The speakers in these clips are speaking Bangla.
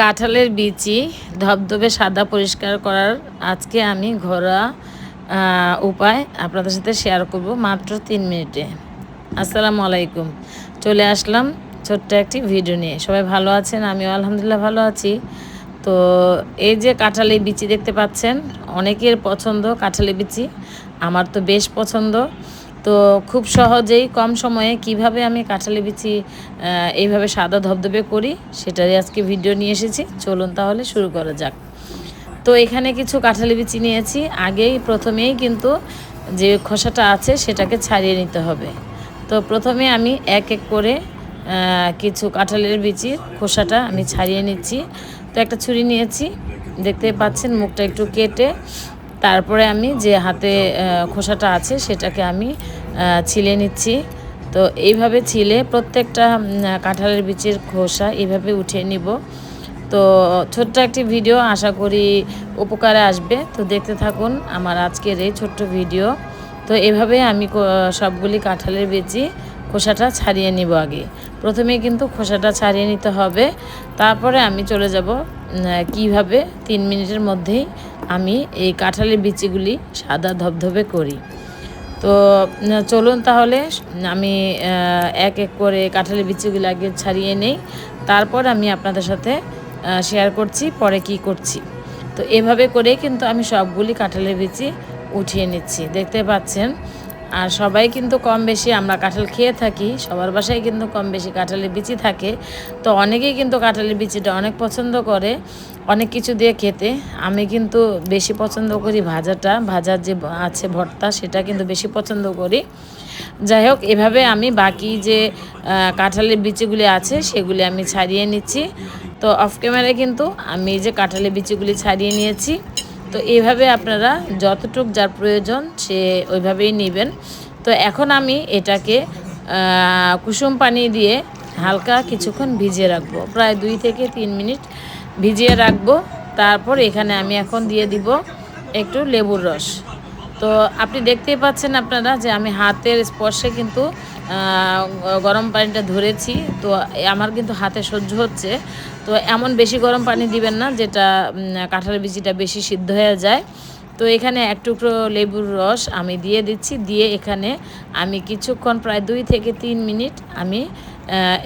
কাঁঠালের বিচি ধবধবে সাদা পরিষ্কার করার আজকে আমি ঘরোয়া উপায় আপনাদের সাথে শেয়ার করব মাত্র 3 মিনিটে। আসসালামু আলাইকুম। চলে আসলাম ছোট্ট একটি ভিডিও নিয়ে। সবাই ভালো আছেন? আমিও আলহামদুলিল্লাহ ভালো আছি। তো এই যে কাঁঠালের বিচি দেখতে পাচ্ছেন, অনেকের পছন্দ কাঁঠালের বিচি, আমার তো বেশ পছন্দ। তো খুব সহজেই কম সময়ে কিভাবে আমি কাঁঠালের বিচি এইভাবে সাদা ধবধবে করি সেটারই আজকে ভিডিও নিয়ে এসেছি। চলুন তাহলে শুরু করা যাক। তো এখানে কিছু কাঁঠালের বিচি নিয়েছি। প্রথমেই কিন্তু যে খোসাটা আছে সেটাকে ছাড়িয়ে নিতে হবে। তো প্রথমে আমি এক এক করে কিছু কাঁঠালের বিচির খোসাটা আমি ছাড়িয়ে নিচ্ছি। তো একটা ছুরি নিয়েছি, দেখতে পাচ্ছেন, মুখটা একটু কেটে তারপরে আমি যে হাতে খোসাটা আছে সেটাকে আমি ছিলে নিচ্ছি। তো এইভাবে ছিলে প্রত্যেকটা কাঁঠালের বিচির খোসা এইভাবে উঠিয়ে নিব। তো ছোট্ট একটি ভিডিও, আশা করি উপকারে আসবে। তো দেখতে থাকুন আমার আজকের এই ছোট্ট ভিডিও। তো এভাবে আমি সবগুলি কাঁঠালের বিচি খোসাটা ছাড়িয়ে নিব। আগে প্রথমে কিন্তু খোসাটা ছাড়িয়ে নিতে হবে, তারপরে আমি চলে যাব কিভাবে 3 মিনিটের মধ্যেই আমি এই কাঁঠালের বিচিগুলি সাদা ধবধবে করি। তো চলুন তাহলে আমি এক এক করে কাঁঠালের বিচিগুলো আগে ছাড়িয়ে নেই, তারপর আমি আপনাদের সাথে শেয়ার করছি পরে কি করছি। তো এভাবে করেই কিন্তু আমি সবগুলি কাঁঠালের বিচি উঠিয়ে নিচ্ছি, দেখতে পাচ্ছেন। আর সবাই কিন্তু কম বেশি আমরা কাঁঠাল খেয়ে থাকি, সবার বাসায় কিন্তু কম বেশি কাঁঠালের বিচি থাকে। তো অনেকেই কিন্তু কাঁঠালের বিচিটা অনেক পছন্দ করে অনেক কিছু দিয়ে খেতে। আমি কিন্তু বেশি পছন্দ করি ভাজার যে আছে ভর্তা, সেটা কিন্তু বেশি পছন্দ করি। যাই হোক, এভাবে আমি বাকি যে কাঁঠালের বিচিগুলি আছে সেগুলি আমি ছাড়িয়ে নিচ্ছি। তো অফ ক্যামেরায় কিন্তু আমি যে কাঁঠালের বিচিগুলি ছাড়িয়ে নিয়েছি। তো এইভাবে আপনারা যতটুক যার প্রয়োজন সে ওইভাবেই নেবেন। তো এখন আমি এটাকে কুসুম পানি দিয়ে হালকা কিছুক্ষণ ভিজিয়ে রাখবো, প্রায় 2 থেকে 3 মিনিট ভিজিয়ে রাখবো। তারপর এখানে আমি এখন দিয়ে দিব একটু লেবুর রস। তো আপনি দেখতেই পাচ্ছেন আপনারা যে আমি হাতের স্পর্শে কিন্তু গরম পানিটা ধরেছি। তো আমার কিন্তু হাতে সহ্য হচ্ছে। তো এমন বেশি গরম পানি দিবেন না যেটা কাঁঠালের বিচিটা বেশি সিদ্ধ হয়ে যায়। তো এখানে এক টুকরো লেবুর রস আমি দিয়ে দিচ্ছি, দিয়ে এখানে আমি কিছুক্ষণ প্রায় 2 থেকে 3 মিনিট আমি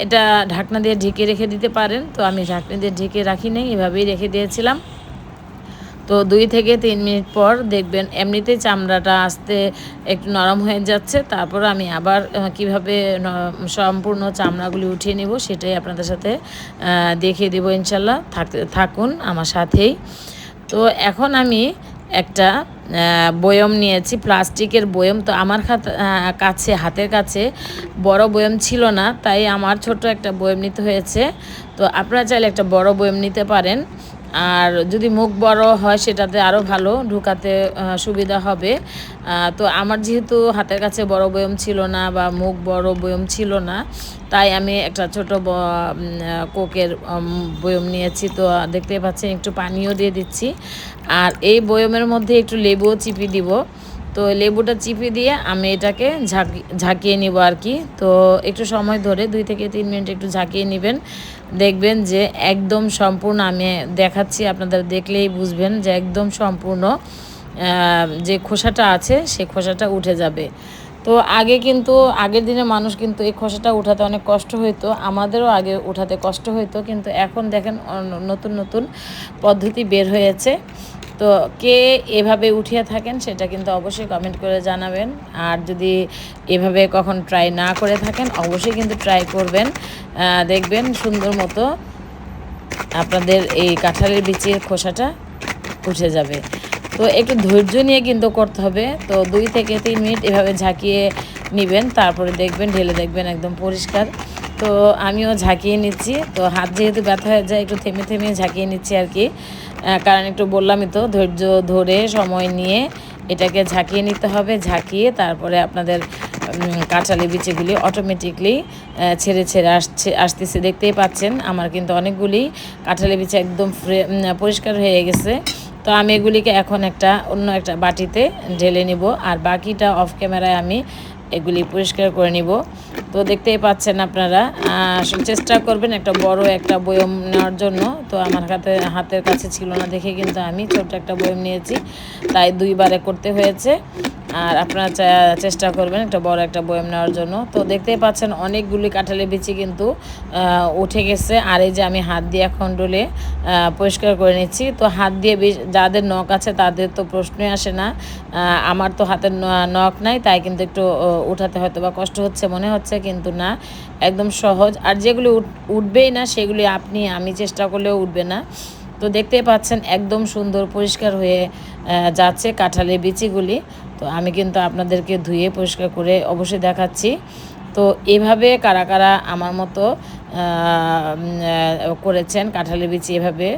এটা ঢাকনা দিয়ে ঢেকে রেখে দিতে পারেন। তো আমি ঢাকনা দিয়ে ঢেকে রাখি নাই, এভাবেই রেখে দিয়েছিলাম। তো 2 থেকে 3 মিনিট পর দেখবেন এমনিতেই চামড়াটা আস্তে একটু নরম হয়ে যাচ্ছে। তারপর আমি আবার কিভাবে সম্পূর্ণ চামড়াগুলি উঠিয়ে নেব সেটাই আপনাদের সাথে দেখিয়ে দেবো ইনশাল্লাহ। থাকুন আমার সাথেই। তো এখন আমি একটা বয়ম নিয়েছি, প্লাস্টিকের বয়ম। তো আমার হাতের কাছে বড় বয়ম ছিল না, তাই আমার ছোট একটা বয়ম নিতে হয়েছে। তো আপনারা চাইলে একটা বড় বয়ম নিতে পারেন। আর যদি মুখ বড় হয় সেটাতে আরও ভালো, ঢুকাতে সুবিধা হবে। তো আমার যেহেতু হাতের কাছে বড় বয়ম ছিল না বা মুখ বড় বয়ম ছিল না, তাই আমি একটা ছোট কোকের বয়ম নিয়েছি। তো দেখতেই পাচ্ছেন একটু পানিও দিয়ে দিচ্ছি। আর এই বয়মের মধ্যে একটু লেবুও চিপি দিব। তো লেবুটা চিপে দিয়ে আমি এটাকে ঝাঁকিয়ে নিব আর কি। তো একটু সময় ধরে 2 থেকে 3 মিনিট একটু ঝাঁকিয়ে নেবেন। দেখবেন যে একদম সম্পূর্ণ, আমি দেখাচ্ছি আপনাদের দেখলেই বুঝবেন যে একদম সম্পূর্ণ যে খোসাটা আছে সেই খোসাটা উঠে যাবে। তো আগের দিনে মানুষ কিন্তু এই খোসাটা উঠাতে অনেক কষ্ট হতো, আমাদেরও আগে উঠাতে কষ্ট হতো। কিন্তু এখন দেখেন নতুন নতুন পদ্ধতি বের হয়েছে। তো কে এভাবে উঠিয়ে থাকেন সেটা কিন্তু অবশ্যই কমেন্ট করে জানাবেন। আর যদি এভাবে কখন ট্রাই না করে থাকেন অবশ্যই কিন্তু ট্রাই করবেন, দেখবেন সুন্দর মতো আপনাদের এই কাঁঠালের বিচির খোসাটা উঠে যাবে। তো একটু ধৈর্য নিয়ে কিন্তু করতে হবে। তো 2 থেকে 3 মিনিট এভাবে ঝাঁকিয়ে নেবেন, তারপরে ঢেলে দেখবেন একদম পরিষ্কার। তো আমিও ঝাঁকিয়ে নিচ্ছি। তো হাত যেহেতু ব্যথা হয়ে যায় একটু থেমে থেমে ঝাঁকিয়ে নিচ্ছি আর কি। কারণ একটু বললামই তো, ধৈর্য ধরে সময় নিয়ে এটাকে ঝাঁকিয়ে নিতে হবে। ঝাঁকিয়ে তারপরে আপনাদের কাঁঠালের বিচিগুলি অটোমেটিকলি ছেড়ে আসতেছে। দেখতেই পাচ্ছেন আমার কিন্তু অনেকগুলি কাঁঠালের বিচি একদম পরিষ্কার হয়ে গেছে। তো আমি এগুলিকে এখন অন্য একটা বাটিতে ঢেলে নিব। আর বাকিটা অফ ক্যামেরায় আমি এগুলি পরিষ্কার করে নিব। তো দেখতেই পাচ্ছেন আপনারা, আসলে চেষ্টা করবেন একটা বড় একটা বয়ম নেওয়ার জন্য। তো আমার হাতের কাছে ছিল না দেখে কিন্তু আমি ছোট একটা বয়ম নিয়েছি, তাই দুইবারে করতে হয়েছে। আর আপনারা চেষ্টা করবেন একটা বড় একটা বয়ম নেওয়ার জন্য। তো দেখতেই পাচ্ছেন অনেকগুলি কাঁঠালের বিচি কিন্তু উঠে গেছে। আর এই যে আমি হাত দিয়ে এখন ডলে পরিষ্কার করে নিচ্ছি। তো হাত দিয়ে যাদের নখ আছে তাদের তো প্রশ্নই আসে না। আমার তো হাতের নখ নাই, তাই কিন্তু একটু উঠাতে হয়তো বা কষ্ট হচ্ছে মনে হচ্ছে, কিন্তু না, একদম সহজ। আর যেগুলি উঠবেই না সেগুলি আমি চেষ্টা করলেও উঠবে না। তো দেখতেই পাচ্ছেন একদম সুন্দর পরিষ্কার হয়ে যাচ্ছে কাঁঠালের বিচিগুলি। তো আমি কিন্তু আপনাদেরকে ধুয়ে পরিষ্কার করে অবশ্যই দেখাচ্ছি। তো এভাবে কারা কারা আমার মতো করেছেন, কাঁঠালের বিচি এভাবে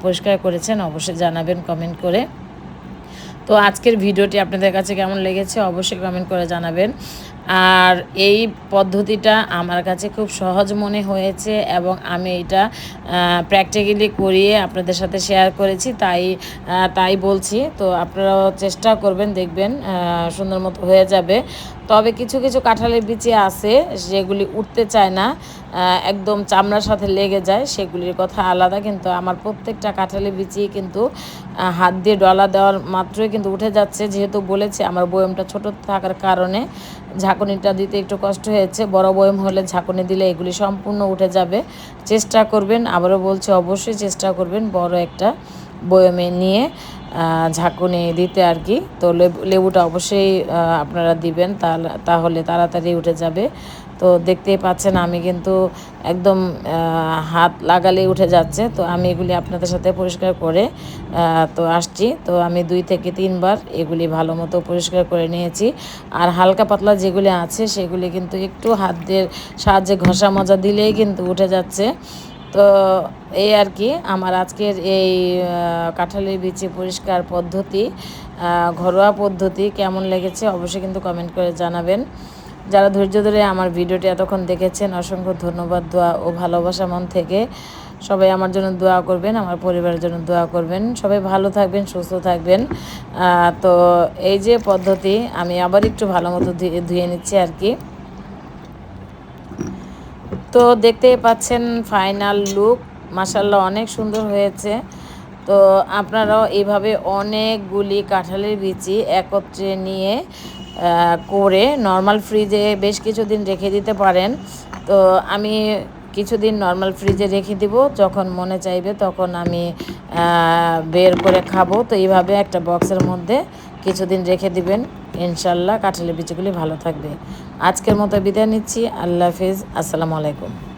পরিষ্কার করেছেন অবশ্যই জানাবেন কমেন্ট করে। তো আজকের ভিডিওটি আপনাদের কাছে কেমন লেগেছে অবশ্যই কমেন্ট করে জানাবেন। আর এই পদ্ধতিটা আমার কাছে খুব সহজ মনে হয়েছে এবং আমি এটা প্র্যাকটিক্যালি করিয়ে আপনাদের সাথে শেয়ার করেছি, তাই বলছি। তো আপনারাও চেষ্টা করবেন, দেখবেন সুন্দর মতো হয়ে যাবে। তবে কিছু কিছু কাঁঠালের বিচি আছে যেগুলি উঠতে চায় না, একদম চামড়ার সাথে লেগে যায়, সেগুলির কথা আলাদা। কিন্তু আমার প্রত্যেকটা কাঁঠালের বিচি কিন্তু হাত দিয়ে ডলা দেওয়ার মাত্রই কিন্তু উঠে যাচ্ছে। যেহেতু বলেছে আমার বয়মটা ছোট থাকার কারণে ঝাঁকুনিটা দিতে একটু কষ্ট হয়েছে। বড় বয়ম হলে ঝাঁকুনি দিলে এগুলি সম্পূর্ণ উঠে যাবে। চেষ্টা করবেন, আবারও বলছি অবশ্যই চেষ্টা করবেন বড় একটা বয়মে নিয়ে ঝাঁকুনি দিতে আর কি। তো লেবুটা অবশ্যই আপনারা দিবেন, তাহলে তাড়াতাড়ি উঠে যাবে। তো দেখতেই পাচ্ছেন আমি কিন্তু একদম হাত লাগালেই উঠে যাচ্ছে। তো আমি এগুলি আপনাদের সাথে পরিষ্কার করে তো আসছি। তো আমি 2 থেকে 3 বার এগুলি ভালো মতো পরিষ্কার করে নিয়েছি। আর হালকা পাতলা যেগুলি আছে সেগুলি কিন্তু একটু হাত দিয়ে সাহায্যে ঘষা মজা দিলেই কিন্তু উঠে যাচ্ছে। তো এই আর কি আমার আজকের এই কাঁঠালের বিচি পরিষ্কার পদ্ধতি, ঘরোয়া পদ্ধতি কেমন লেগেছে অবশ্যই কিন্তু কমেন্ট করে জানাবেন। যারা ধৈর্য ধরে আমার ভিডিওটি এতক্ষণ দেখেছেন অসংখ্য ধন্যবাদ। দোয়া ও ভালোবাসা মন থেকে সবাই আমার জন্য দোয়া করবেন, আমার পরিবারের জন্য দোয়া করবেন। সবাই ভালো থাকবেন, সুস্থ থাকবেন। তো এই যে পদ্ধতি আমি আবার একটু ভালো মতো ধুয়ে নিচ্ছি আর কি। তো দেখতেই পাচ্ছেন ফাইনাল লুক, মাশাআল্লাহ অনেক সুন্দর হয়েছে। তো আপনারাও এইভাবে অনেকগুলি কাঁঠালের বিচি একত্রে নিয়ে করে নর্মাল ফ্রিজে বেশ কিছুদিন রেখে দিতে পারেন। তো আমি কিছুদিন নর্মাল ফ্রিজে রেখে দিব, যখন মনে চাইবে তখন আমি বের করে খাবো। তো এইভাবে একটা বক্সের মধ্যে কিছুদিন রেখে দিবেন, ইনশাল্লাহ কাঁঠালের বিচিগুলি ভালো থাকবে। আজকের মতো বিদায় নিচ্ছি, আল্লাহ হাফিজ, আসসালামু আলাইকুম।